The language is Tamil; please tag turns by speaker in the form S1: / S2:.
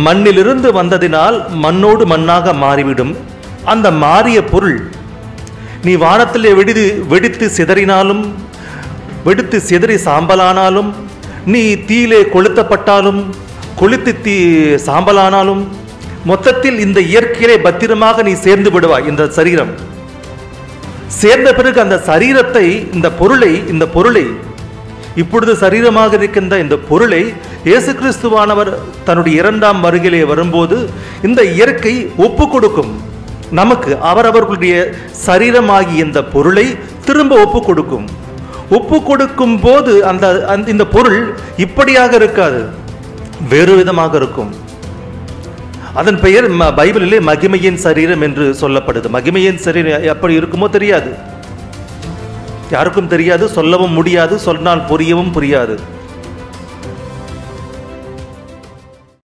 S1: மண்ணிலிருந்து வந்ததினால் மண்ணோடு மண்ணாக மாறிவிடும். அந்த மாறிய பொருள் நீ வானத்திலே வெடித்து சிதறினாலும், வெடித்து சிதறி சாம்பலானாலும், நீ தீயிலே கொளுத்தப்பட்டாலும், கொளுத்து சாம்பலானாலும், மொத்தத்தில் இந்த இயற்கையிலே பத்திரமாக நீ சேர்ந்து விடுவாய். இந்த சரீரம் சேர்ந்த பிறகு அந்த சரீரத்தை, இந்த பொருளை இப்பொழுது சரீரமாக இருக்கின்ற இந்த பொருளை இயேசு கிறிஸ்துவானவர் தன்னுடைய இரண்டாம் வருகையிலே வரும்போது இந்த இயற்கை ஒப்பு கொடுக்கும். நமக்கு அவரவர்களுடைய சரீரமாகிய இந்த பொருளை திரும்ப ஒப்பு கொடுக்கும். ஒப்பு கொடுக்கும் போது இந்த பொருள் இப்படியாக இருக்காது, வேறு விதமாக இருக்கும். அதன் பெயர் பைபிளிலே மகிமையின் சரீரம் என்று சொல்லப்படுது. மகிமையின் சரீரம் எப்படி இருக்குமோ தெரியாது, யாருக்கும் தெரியாது, சொல்லவும் முடியாது, சொன்னால் புரியவும் புரியாது.